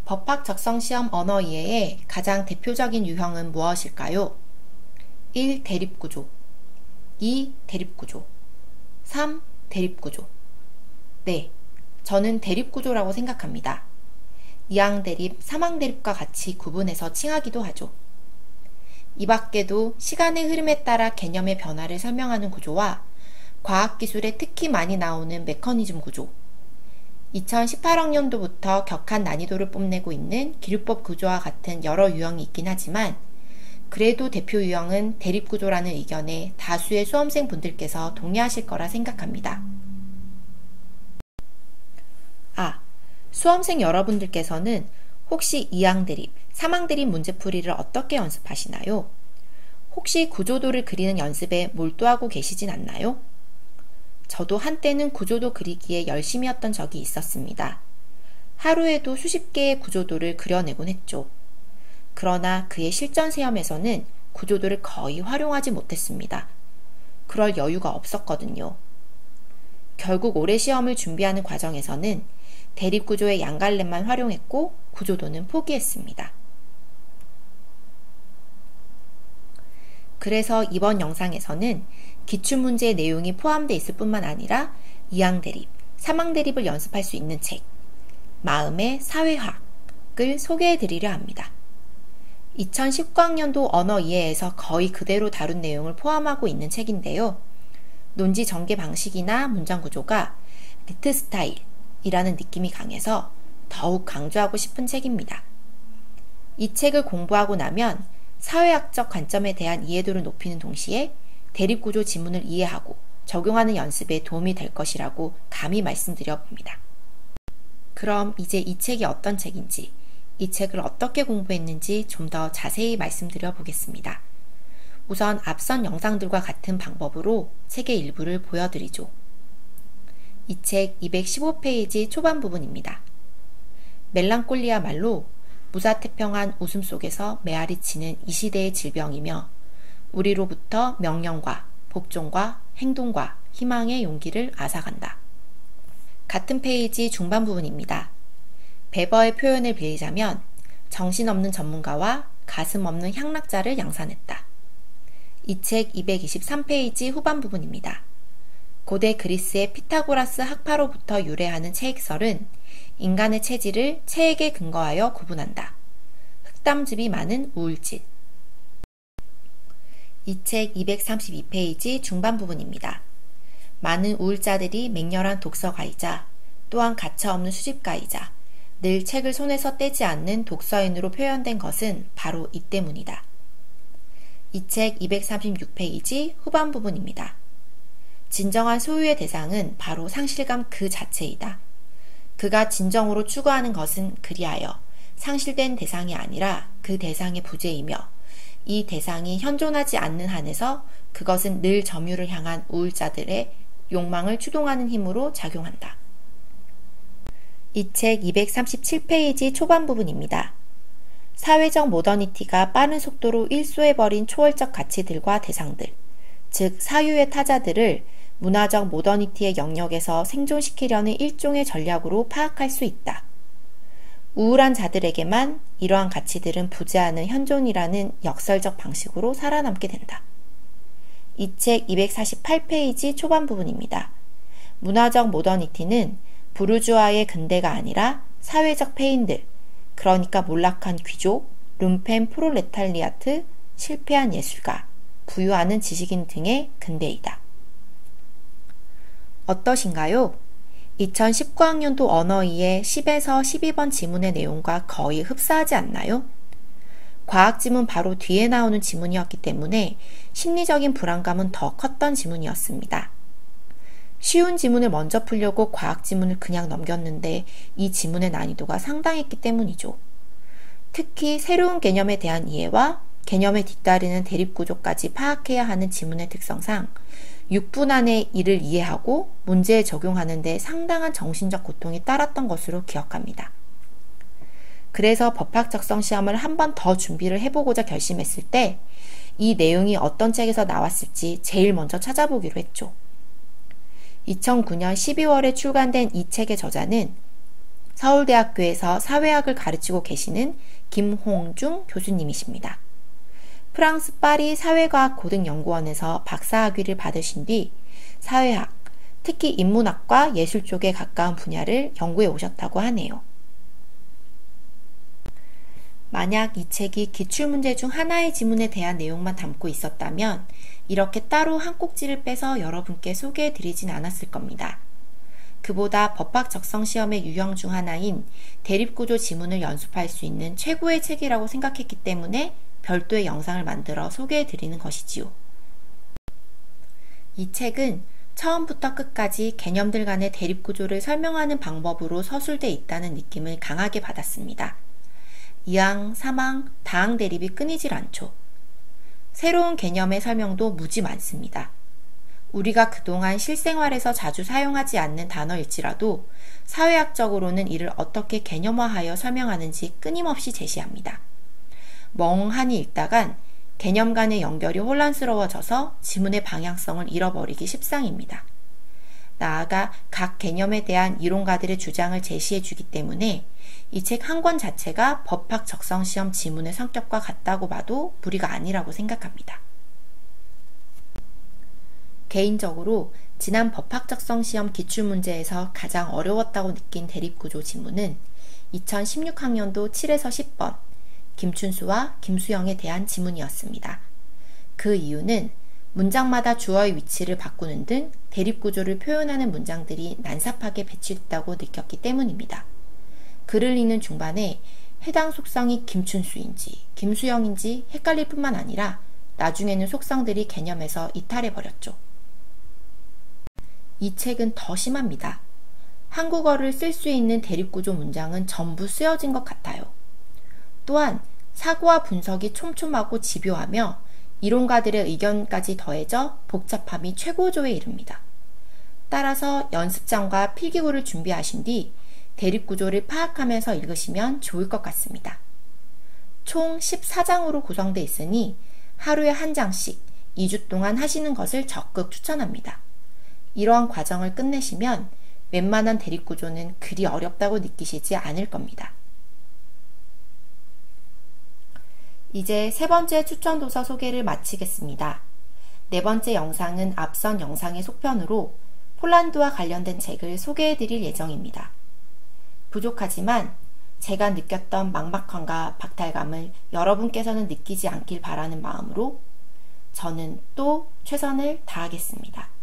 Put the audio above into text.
법학 적성시험 언어 이해의 가장 대표적인 유형은 무엇일까요? 1. 대립구조 2. 대립구조 3. 대립구조 네, 저는 대립구조라고 생각합니다. 이항대립, 삼항대립과 같이 구분해서 칭하기도 하죠. 이 밖에도 시간의 흐름에 따라 개념의 변화를 설명하는 구조와 과학기술에 특히 많이 나오는 메커니즘 구조, 2018학년도부터 격한 난이도를 뽐내고 있는 기류법 구조와 같은 여러 유형이 있긴 하지만 그래도 대표 유형은 대립구조라는 의견에 다수의 수험생 분들께서 동의하실 거라 생각합니다. 수험생 여러분들께서는 혹시 이항대립, 삼항대립 문제풀이를 어떻게 연습하시나요? 혹시 구조도를 그리는 연습에 몰두하고 계시진 않나요? 저도 한때는 구조도 그리기에 열심히 했던 적이 있었습니다. 하루에도 수십 개의 구조도를 그려내곤 했죠. 그러나 그의 실전 시험에서는 구조도를 거의 활용하지 못했습니다. 그럴 여유가 없었거든요. 결국 올해 시험을 준비하는 과정에서는 대립구조의 양갈래만 활용했고 구조도는 포기했습니다. 그래서 이번 영상에서는 기출문제의 내용이 포함되어 있을 뿐만 아니라 이항대립, 삼항대립을 연습할 수 있는 책, 마음의 사회학을 소개해드리려 합니다. 2019학년도 언어 이해에서 거의 그대로 다룬 내용을 포함하고 있는 책인데요. 논지 전개 방식이나 문장 구조가 리트 스타일이라는 느낌이 강해서 더욱 강조하고 싶은 책입니다. 이 책을 공부하고 나면 사회학적 관점에 대한 이해도를 높이는 동시에 대립구조 지문을 이해하고 적용하는 연습에 도움이 될 것이라고 감히 말씀드려 봅니다. 그럼 이제 이 책이 어떤 책인지, 이 책을 어떻게 공부했는지 좀 더 자세히 말씀드려 보겠습니다. 우선 앞선 영상들과 같은 방법으로 책의 일부를 보여드리죠. 이 책 215페이지 초반 부분입니다. 멜랑콜리야말로 무사태평한 웃음 속에서 메아리 치는 이 시대의 질병이며 우리로부터 명령과 복종과 행동과 희망의 용기를 앗아간다. 같은 페이지 중반 부분입니다. 베버의 표현을 빌리자면 정신없는 전문가와 가슴 없는 향락자를 양산했다. 이 책 223페이지 후반 부분입니다. 고대 그리스의 피타고라스 학파로부터 유래하는 체익설은 인간의 체질을 체액에 근거하여 구분한다. 흑담즙이 많은 우울질. 이 책 232페이지 중반 부분입니다. 많은 우울자들이 맹렬한 독서가이자 또한 가차없는 수집가이자 늘 책을 손에서 떼지 않는 독서인으로 표현된 것은 바로 이 때문이다. 이 책 236페이지 후반 부분입니다. 진정한 소유의 대상은 바로 상실감 그 자체이다. 그가 진정으로 추구하는 것은 그리하여 상실된 대상이 아니라 그 대상의 부재이며 이 대상이 현존하지 않는 한에서 그것은 늘 점유를 향한 우울자들의 욕망을 추동하는 힘으로 작용한다. 이 책 237페이지 초반 부분입니다. 사회적 모더니티가 빠른 속도로 일소해버린 초월적 가치들과 대상들, 즉 사유의 타자들을 문화적 모더니티의 영역에서 생존시키려는 일종의 전략으로 파악할 수 있다. 우울한 자들에게만 이러한 가치들은 부재하는 현존이라는 역설적 방식으로 살아남게 된다. 이 책 248페이지 초반 부분입니다. 문화적 모더니티는 부르주아의 근대가 아니라 사회적 폐인들, 그러니까 몰락한 귀족, lumpen 프롤레타리아트, 실패한 예술가, 부유하는 지식인 등의 근대이다. 어떠신가요? 2019학년도 언어 이해 10에서 12번 지문의 내용과 거의 흡사하지 않나요? 과학 지문 바로 뒤에 나오는 지문이었기 때문에 심리적인 불안감은 더 컸던 지문이었습니다. 쉬운 지문을 먼저 풀려고 과학 지문을 그냥 넘겼는데 이 지문의 난이도가 상당했기 때문이죠. 특히 새로운 개념에 대한 이해와 개념에 뒤따르는 대립구조까지 파악해야 하는 지문의 특성상 6분 안에 이를 이해하고 문제에 적용하는 데 상당한 정신적 고통이 따랐던 것으로 기억합니다. 그래서 법학 적성 시험을 한 번 더 준비를 해보고자 결심했을 때 이 내용이 어떤 책에서 나왔을지 제일 먼저 찾아보기로 했죠. 2009년 12월에 출간된 이 책의 저자는 서울대학교에서 사회학을 가르치고 계시는 김홍중 교수님이십니다. 프랑스 파리 사회과학 고등연구원에서 박사학위를 받으신 뒤 사회학, 특히 인문학과 예술 쪽에 가까운 분야를 연구해 오셨다고 하네요. 만약 이 책이 기출문제 중 하나의 지문에 대한 내용만 담고 있었다면 이렇게 따로 한 꼭지를 빼서 여러분께 소개해 드리진 않았을 겁니다. 그보다 법학 적성 시험의 유형 중 하나인 대립구조 지문을 연습할 수 있는 최고의 책이라고 생각했기 때문에 별도의 영상을 만들어 소개해 드리는 것이지요. 이 책은 처음부터 끝까지 개념들 간의 대립구조를 설명하는 방법으로 서술되어 있다는 느낌을 강하게 받았습니다. 이항, 삼항, 다항 대립이 끊이질 않죠. 새로운 개념의 설명도 무지 많습니다. 우리가 그동안 실생활에서 자주 사용하지 않는 단어일지라도 사회학적으로는 이를 어떻게 개념화하여 설명하는지 끊임없이 제시합니다. 멍하니 읽다간 개념 간의 연결이 혼란스러워져서 지문의 방향성을 잃어버리기 십상입니다. 나아가 각 개념에 대한 이론가들의 주장을 제시해 주기 때문에 이 책 한 권 자체가 법학 적성시험 지문의 성격과 같다고 봐도 무리가 아니라고 생각합니다. 개인적으로 지난 법학적성시험 기출문제에서 가장 어려웠다고 느낀 대립구조 지문은 2016학년도 7에서 10번 김춘수와 김수영에 대한 지문이었습니다. 그 이유는 문장마다 주어의 위치를 바꾸는 등 대립구조를 표현하는 문장들이 난삽하게 배치됐다고 느꼈기 때문입니다. 글을 읽는 중반에 해당 속성이 김춘수인지 김수영인지 헷갈릴 뿐만 아니라 나중에는 속성들이 개념에서 이탈해버렸죠. 이 책은 더 심합니다. 한국어를 쓸 수 있는 대립구조 문장은 전부 쓰여진 것 같아요. 또한 사고와 분석이 촘촘하고 집요하며 이론가들의 의견까지 더해져 복잡함이 최고조에 이릅니다. 따라서 연습장과 필기구를 준비하신 뒤 대립구조를 파악하면서 읽으시면 좋을 것 같습니다. 총 14장으로 구성되어 있으니 하루에 한 장씩 2주 동안 하시는 것을 적극 추천합니다. 이러한 과정을 끝내시면 웬만한 대립구조는 그리 어렵다고 느끼시지 않을 겁니다. 이제 세 번째 추천도서 소개를 마치겠습니다. 네 번째 영상은 앞선 영상의 속편으로 폴란드와 관련된 책을 소개해드릴 예정입니다. 부족하지만 제가 느꼈던 막막함과 박탈감을 여러분께서는 느끼지 않길 바라는 마음으로 저는 또 최선을 다하겠습니다.